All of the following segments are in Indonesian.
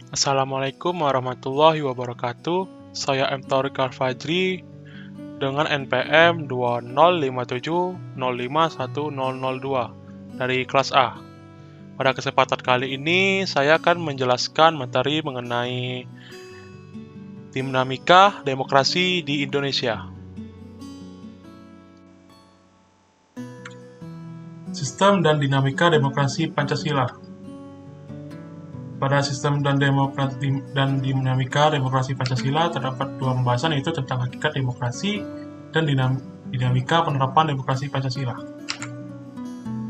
Assalamualaikum warahmatullahi wabarakatuh. Saya M. Taurik Al-Fajri dengan NPM 20570510002 dari kelas A. Pada kesempatan kali ini, saya akan menjelaskan materi mengenai dinamika demokrasi di Indonesia. Sistem dan dinamika demokrasi Pancasila. Pada sistem dan dinamika demokrasi Pancasila terdapat dua pembahasan, yaitu tentang hakikat demokrasi dan dinamika penerapan demokrasi Pancasila.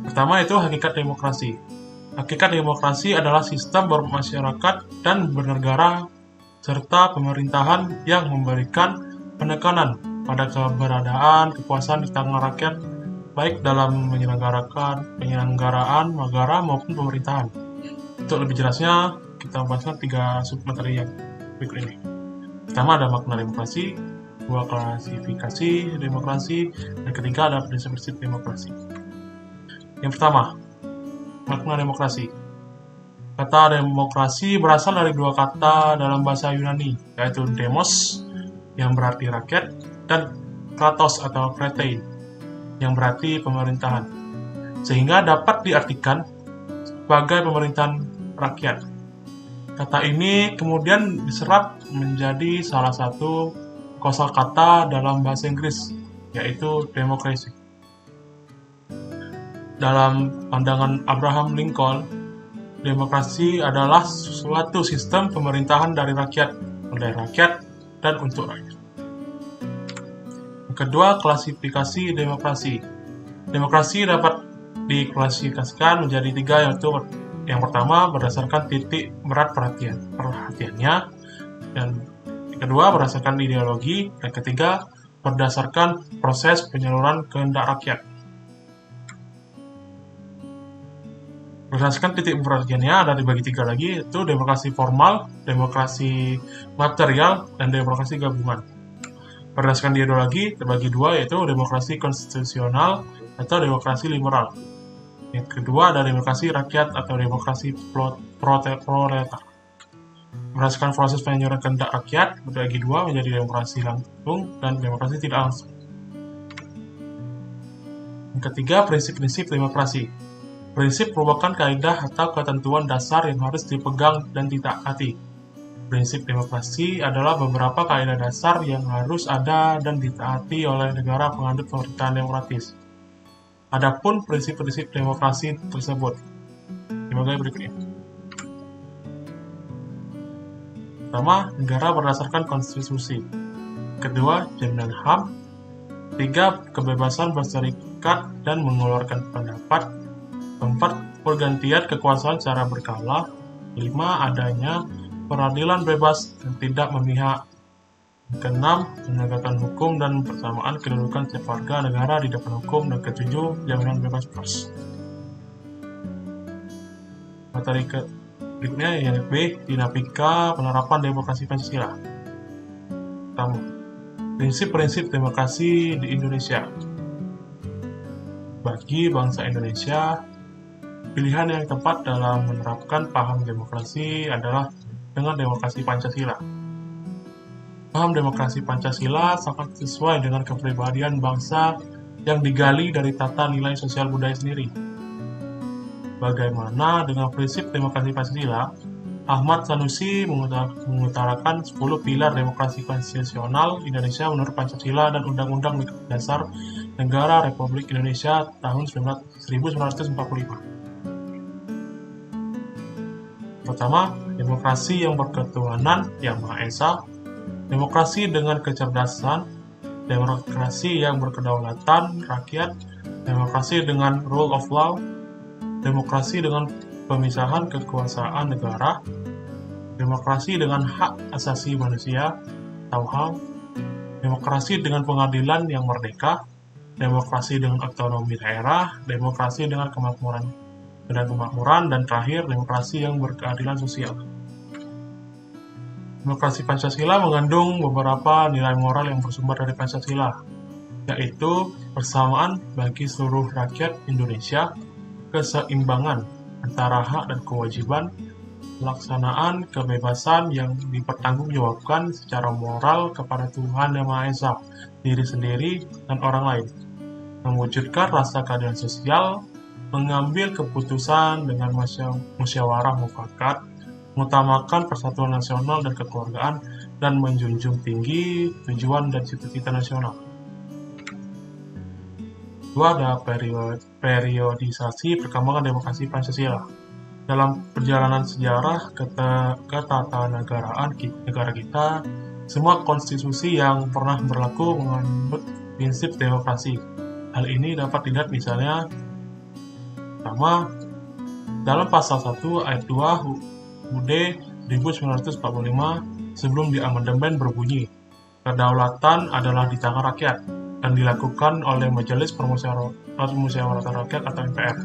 Pertama itu hakikat demokrasi. Hakikat demokrasi adalah sistem bermasyarakat dan bernegara serta pemerintahan yang memberikan penekanan pada keberadaan kekuasaan di tangan rakyat, baik dalam penyelenggaraan negara maupun pemerintahan. Untuk lebih jelasnya, kita bahaskan 3 submateri yang berikut ini. Pertama ada makna demokrasi, dua klasifikasi demokrasi, dan ketiga ada prinsip-prinsip demokrasi. Yang pertama, makna demokrasi. Kata demokrasi berasal dari dua kata dalam bahasa Yunani, yaitu demos, yang berarti rakyat, dan kratos atau kretein, yang berarti pemerintahan, sehingga dapat diartikan sebagai pemerintahan rakyat. Kata ini kemudian diserap menjadi salah satu kosakata dalam bahasa Inggris, yaitu democracy. Dalam pandangan Abraham Lincoln, demokrasi adalah suatu sistem pemerintahan dari rakyat, oleh rakyat, dan untuk rakyat. Yang kedua, klasifikasi demokrasi. Demokrasi dapat diklasifikasikan menjadi 3, yaitu yang pertama berdasarkan titik berat perhatiannya, dan yang kedua berdasarkan ideologi, dan ketiga berdasarkan proses penyaluran kehendak rakyat. Berdasarkan titik perhatiannya ada dibagi 3 lagi, yaitu demokrasi formal, demokrasi material, dan demokrasi gabungan. Berdasarkan ideologi terbagi 2, yaitu demokrasi konstitusional atau demokrasi liberal. Yang kedua ada demokrasi rakyat atau demokrasi proletar. Berdasarkan proses penyaluran kehendak rakyat terbagi 2 menjadi demokrasi langsung dan demokrasi tidak langsung. Yang ketiga, prinsip-prinsip demokrasi. Prinsip merupakan kaidah atau ketentuan dasar yang harus dipegang dan ditaati. Prinsip demokrasi adalah beberapa kaidah dasar yang harus ada dan ditaati oleh negara penganut pemerintahan demokratis. Adapun prinsip-prinsip demokrasi tersebut sebagai berikutnya. Pertama, negara berdasarkan konstitusi. Kedua, jaminan HAM. 3, kebebasan berserikat dan mengeluarkan pendapat. 4, pergantian kekuasaan secara berkala. 5, adanya peradilan bebas dan tidak memihak. Keenam, penegakan hukum dan persamaan kedudukan setiap warga negara di depan hukum, dan ketujuh, jaminan bebas pers. Materi berikutnya yang B, dinamika penerapan demokrasi Pancasila. Pertama, prinsip-prinsip demokrasi di Indonesia. Bagi bangsa Indonesia, pilihan yang tepat dalam menerapkan paham demokrasi adalah dengan demokrasi Pancasila. Paham demokrasi Pancasila sangat sesuai dengan kepribadian bangsa yang digali dari tata nilai sosial budaya sendiri. Bagaimana dengan prinsip demokrasi Pancasila? Ahmad Sanusi mengutarakan 10 pilar demokrasi konstitusional Indonesia menurut Pancasila dan Undang-Undang Dasar Negara Republik Indonesia tahun 1945. Pertama, demokrasi yang berketuhanan yang Maha Esa, demokrasi dengan kecerdasan, demokrasi yang berkedaulatan rakyat, demokrasi dengan rule of law, demokrasi dengan pemisahan kekuasaan negara, demokrasi dengan hak asasi manusia atau HAM, demokrasi dengan pengadilan yang merdeka, demokrasi dengan otonomi daerah, demokrasi dengan kemakmuran, dan terakhir demokrasi yang berkeadilan sosial. Demokrasi Pancasila mengandung beberapa nilai moral yang bersumber dari Pancasila, yaitu persamaan bagi seluruh rakyat Indonesia, keseimbangan antara hak dan kewajiban, pelaksanaan kebebasan yang dipertanggungjawabkan secara moral kepada Tuhan Yang Maha Esa, diri sendiri, dan orang lain, mewujudkan rasa keadilan sosial, mengambil keputusan dengan musyawarah mufakat, mengutamakan persatuan nasional dan kekeluargaan, dan menjunjung tinggi tujuan dan cita-cita nasional. Kedua ada periodisasi perkembangan demokrasi Pancasila. Dalam perjalanan sejarah ketatanegaraan negara kita, semua konstitusi yang pernah berlaku menganut prinsip demokrasi. Hal ini dapat dilihat misalnya, pertama, dalam pasal 1 ayat 2 UUD 1945 sebelum diamandemen berbunyi, kedaulatan adalah di tangan rakyat dan dilakukan oleh Majelis Permusyawaratan Rakyat atau MPR.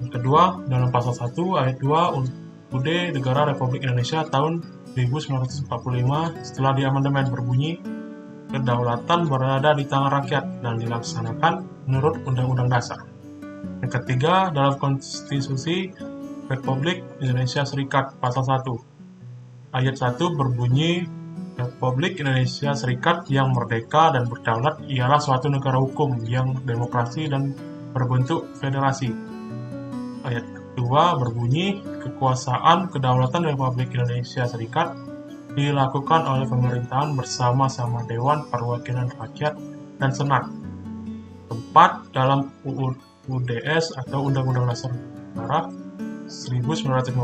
Yang kedua, dalam pasal 1 ayat 2 UUD Negara Republik Indonesia tahun 1945 setelah diamandemen berbunyi, kedaulatan berada di tangan rakyat dan dilaksanakan menurut Undang-Undang Dasar. Yang ketiga, dalam Konstitusi Republik Indonesia Serikat pasal 1 ayat 1 berbunyi, Republik Indonesia Serikat yang merdeka dan berdaulat ialah suatu negara hukum yang demokrasi dan berbentuk federasi. Ayat kedua berbunyi, kekuasaan kedaulatan Republik Indonesia Serikat dilakukan oleh pemerintahan bersama-sama Dewan Perwakilan Rakyat dan Senat. Keempat, dalam UUDS atau Undang-Undang Dasar Negara 1950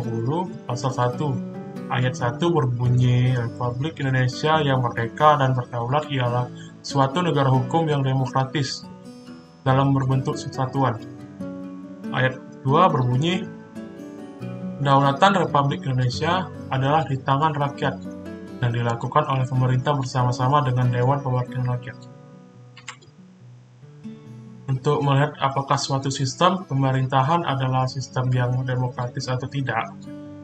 pasal 1 ayat 1 berbunyi, Republik Indonesia yang merdeka dan berdaulat ialah suatu negara hukum yang demokratis dalam berbentuk kesatuan. Ayat 2 berbunyi, kedaulatan Republik Indonesia adalah di tangan rakyat dan dilakukan oleh pemerintah bersama-sama dengan Dewan Perwakilan Rakyat. Untuk melihat apakah suatu sistem pemerintahan adalah sistem yang demokratis atau tidak,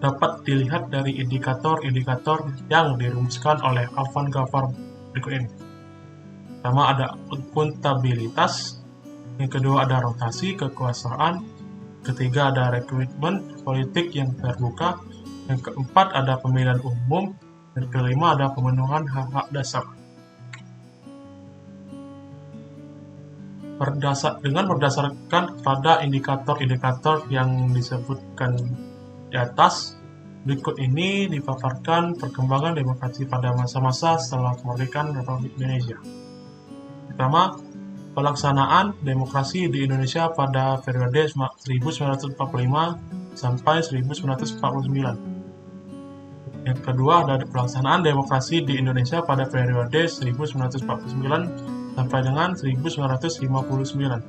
dapat dilihat dari indikator-indikator yang dirumuskan oleh Alvan Gafar berikut ini. Pertama ada akuntabilitas, yang kedua ada rotasi kekuasaan, ketiga ada rekrutmen politik yang terbuka, yang keempat ada pemilihan umum, dan kelima ada pemenuhan hak-hak dasar. Berdasarkan pada indikator-indikator yang disebutkan di atas, berikut ini dipaparkan perkembangan demokrasi pada masa-masa setelah kemerdekaan Republik Indonesia. Pertama, pelaksanaan demokrasi di Indonesia pada periode 1945 sampai 1949. Yang kedua, ada pelaksanaan demokrasi di Indonesia pada periode 1949 sampai dengan 1959.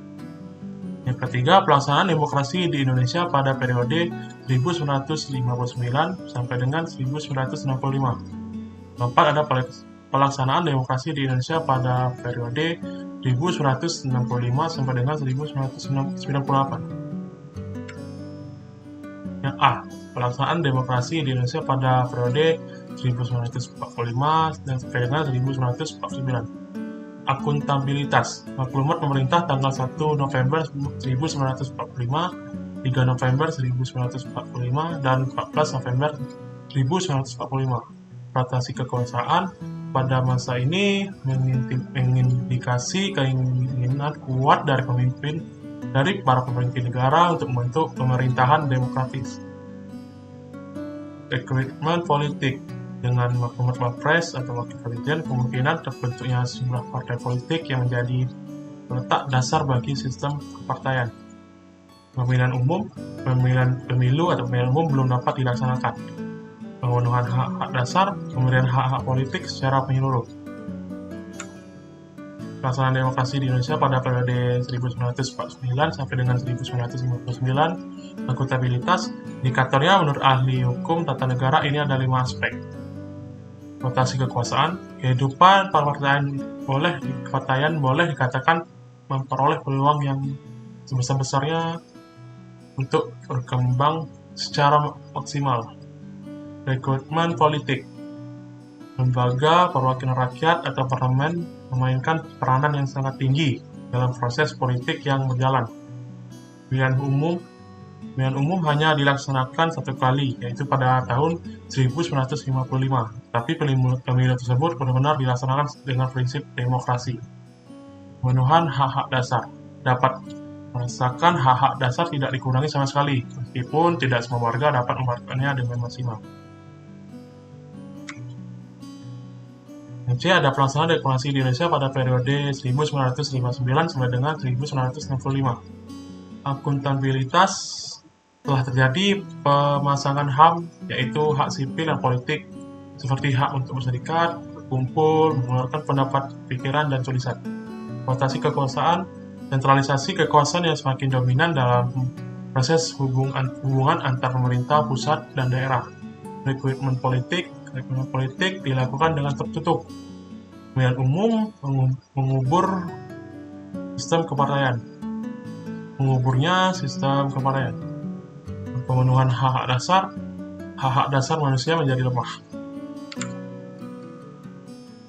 Yang ketiga, pelaksanaan demokrasi di Indonesia pada periode 1959 sampai dengan 1965. Keempat, ada pelaksanaan demokrasi di Indonesia pada periode 1965 sampai dengan 1998. Yang A, pelaksanaan demokrasi di Indonesia pada periode 1945 dan sampai dengan 1949. Akuntabilitas. Maklumat pemerintah tanggal 1 November 1945, 3 November 1945, dan 14 November 1945. Rotasi kekuasaan pada masa ini mengindikasi keinginan kuat dari para pemimpin negara untuk membentuk pemerintahan demokratis. Rekrutmen politik. Dengan maklumat Wapres atau Wakil Presiden, kemungkinan terbentuknya sejumlah partai politik yang menjadi letak dasar bagi sistem kepartaian. Pemilihan pemilu atau pemilihan umum belum dapat dilaksanakan. Pemenuhan hak-hak dasar, pemberian hak-hak politik secara menyeluruh. Pelaksanaan demokrasi di Indonesia pada periode 1949 sampai dengan 1959. Akuntabilitas, indikatornya menurut ahli hukum tata negara ini ada 5 aspek. Rotasi kekuasaan, kehidupan kepartaian boleh dikatakan memperoleh peluang yang sebesar-besarnya untuk berkembang secara maksimal. Rekrutmen politik, lembaga perwakilan rakyat atau parlemen memainkan peranan yang sangat tinggi dalam proses politik yang berjalan. Pemilihan umum Pemilihan umum hanya dilaksanakan satu kali, yaitu pada tahun 1955. Tapi pemilu tersebut benar-benar dilaksanakan dengan prinsip demokrasi. Pemenuhan hak-hak dasar dapat merasakan hak-hak dasar tidak dikurangi sama sekali, meskipun tidak semua warga dapat memanfaatkannya dengan maksimal. C. Ada pelaksanaan demokrasi di Indonesia pada periode 1959 sampai dengan 1965. Akuntabilitas telah terjadi pemasangan HAM, yaitu hak sipil dan politik, seperti hak untuk berserikat, berkumpul, mengeluarkan pendapat, pikiran, dan tulisan. Rotasi kekuasaan, sentralisasi kekuasaan yang semakin dominan dalam proses hubungan antar pemerintah pusat dan daerah. Rekrutmen politik dilakukan dengan tertutup. Pemilihan umum mengubur sistem kepartaian. Menguburnya sistem kepartaian. Pemenuhan hak-hak dasar manusia menjadi lemah.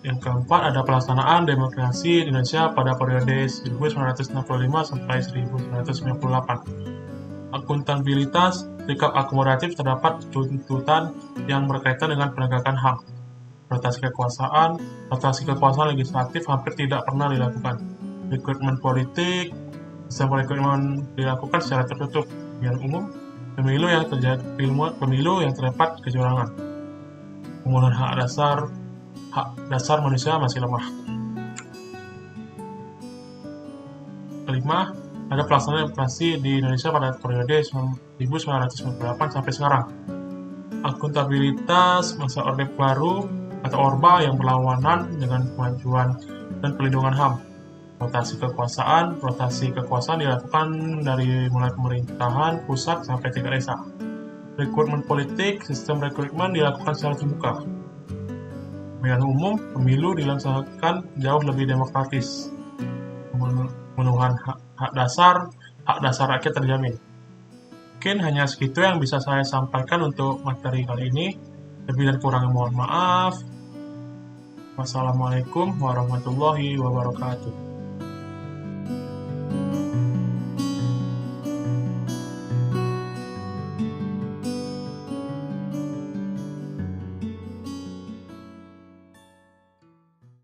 Yang keempat, ada pelaksanaan demokrasi di Indonesia pada periode 1965 sampai 1998. Akuntabilitas, sikap akomodatif terdapat tuntutan yang berkaitan dengan penegakan HAM. Rotasi kekuasaan legislatif hampir tidak pernah dilakukan. Rekrutmen politik, sistem rekrutmen dilakukan secara tertutup. Pemilihan umum, pemilu yang terdapat kecurangan. Pemenuhan hak dasar manusia masih lemah. Kelima, ada pelaksanaan demokrasi di Indonesia pada periode 1998 sampai sekarang. Akuntabilitas masa Orde Baru atau Orba yang berlawanan dengan kemajuan dan perlindungan HAM. Rotasi kekuasaan dilakukan dari mulai pemerintahan pusat sampai tingkat desa. Rekrutmen politik, sistem rekrutmen dilakukan secara terbuka. Pemilihan umum, pemilu dilaksanakan jauh lebih demokratis. Pemenuhan hak dasar rakyat terjamin. Mungkin hanya segitu yang bisa saya sampaikan untuk materi kali ini. Lebih dan kurangnya mohon maaf. Wassalamualaikum warahmatullahi wabarakatuh.